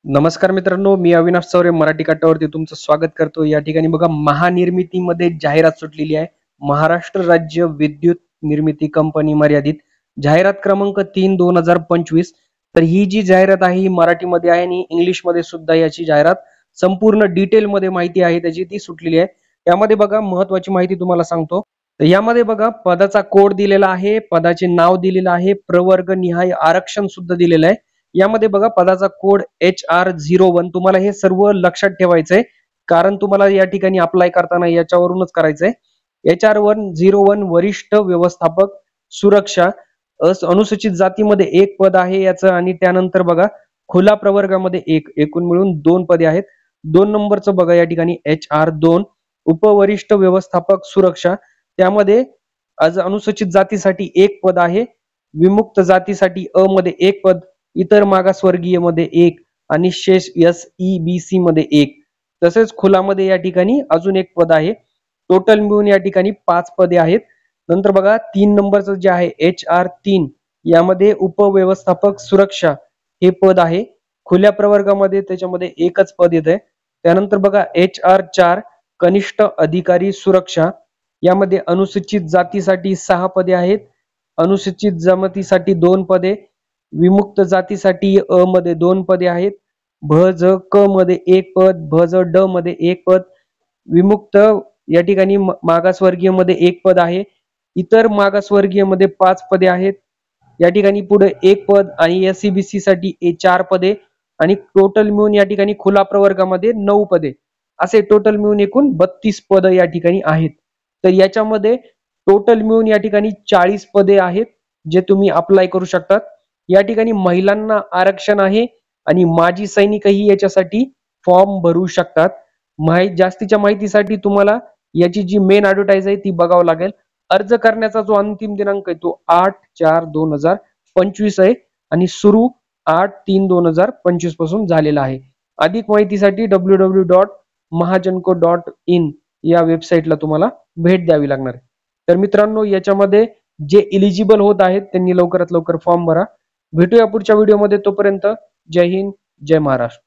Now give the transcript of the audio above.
नमस्कार मित्रांनो, मी अविनाश चौरे मराठी कट्टावरती तुमचं स्वागत करतो. या ठिकाणी बघा महानिर्मितीमध्ये जाहिरात सुटलेली आहे. महाराष्ट्र राज्य विद्युत निर्मिती कंपनी मर्यादित जाहिरात क्रमांक 3/2025. तर ही जी जाहिरात आहे ही मराठीमध्ये आहे आणि इंग्लिशमध्ये सुद्धा याची जाहिरात संपूर्ण डिटेलमध्ये माहिती आहे त्याची ती सुटलेली आहे. यामध्ये बघा महत्वाची माहिती तुम्हाला सांगतो. तर यामध्ये बघा पदाचा कोड दिलेला आहे, पदाचे नाव दिलेलं आहे, प्रवर्ग निहाय आरक्षण सुद्धा दिलेलं आहे. यामध्ये बघा पदाचा कोड HR01 तुम्हाला हे सर्व लक्षात ठेवायचंय कारण तुम्हाला या ठिकाणी अप्लाय करताना याच्यावरूनच करायचंय. HR01 वरिष्ठ व्यवस्थापक सुरक्षा अनुसूचित जातीमध्ये एक पद आहे याचं आणि त्यानंतर बघा खुला प्रवर्गामध्ये एक एकूण मिळून 2 पदे आहेत. 2 नंबरचं बघा या ठिकाणी HR2 उपवरिष्ठ व्यवस्थापक सुरक्षा त्यामध्ये आज अनुसूचित जातीसाठी एक पद आहे. विमुक्त जातीसाठी अ मध्ये एक पद, इतर मागासवर्गीय मध्ये एक आणि शेष SEBC मध्ये एक. तसेच खुलामध्ये या ठिकाणी अजून एक पद आहे. टोटल मिळून या ठिकाणी 5 पदे आहेत. नंतर बघा 3 नंबरचं जे आहे HR3 यामध्ये उपव्यवस्थापक सुरक्षा हे पद आहे. खुल्या प्रवर्गामध्ये त्याच्यामध्ये एकच पद येत आहे. त्यानंतर बघा HR4 कनिष्ठ अधिकारी सुरक्षा यामध्ये अनुसूचित जातीसाठी 6 पदे आहेत. अनुसूचित जमातीसाठी 2 पदे, विमुक्त जातीसाठी अ मध्ये 2 पदे आहेत. भ क मध्ये एक पद, भ ड मध्ये एक पद, विमुक्त या ठिकाणी मागासवर्गीय मध्ये एक पद आहे. इतर मागासवर्गीय मध्ये 5 पदे आहेत. या ठिकाणी पुढे एक पद आणि SEBC साठी 4 पदे आणि टोटल मिळून या ठिकाणी खुला प्रवर्गामध्ये 9 पदे असे टोटल मिळून एकूण 32 पद या ठिकाणी आहेत. तर याच्यामध्ये टोटल मिळून या ठिकाणी 40 पदे आहेत जे तुम्ही अप्लाय करू शकतात. या ठिकाणी महिलांना आरक्षण आहे आणि माजी सैनिकही याच्यासाठी फॉर्म भरू शकतात. जास्तीच्या माहितीसाठी तुम्हाला याची जी मेन ऍडव्हर्टाइज आहे ती बघावं लागेल. अर्ज करण्याचा जो अंतिम दिनांक आहे तो 8/4/2025 आहे आणि सुरू 8/3/2025 पासून झालेला आहे. अधिक माहितीसाठी www.mahajanko.in या वेबसाईटला तुम्हाला भेट द्यावी लागणार आहे. तर मित्रांनो याच्यामध्ये जे इलिजिबल होत आहेत त्यांनी लवकरात लवकर फॉर्म भरा. भेटूया पुढच्या व्हिडिओमध्ये. तोपर्यंत जय हिंद, जय महाराष्ट्र.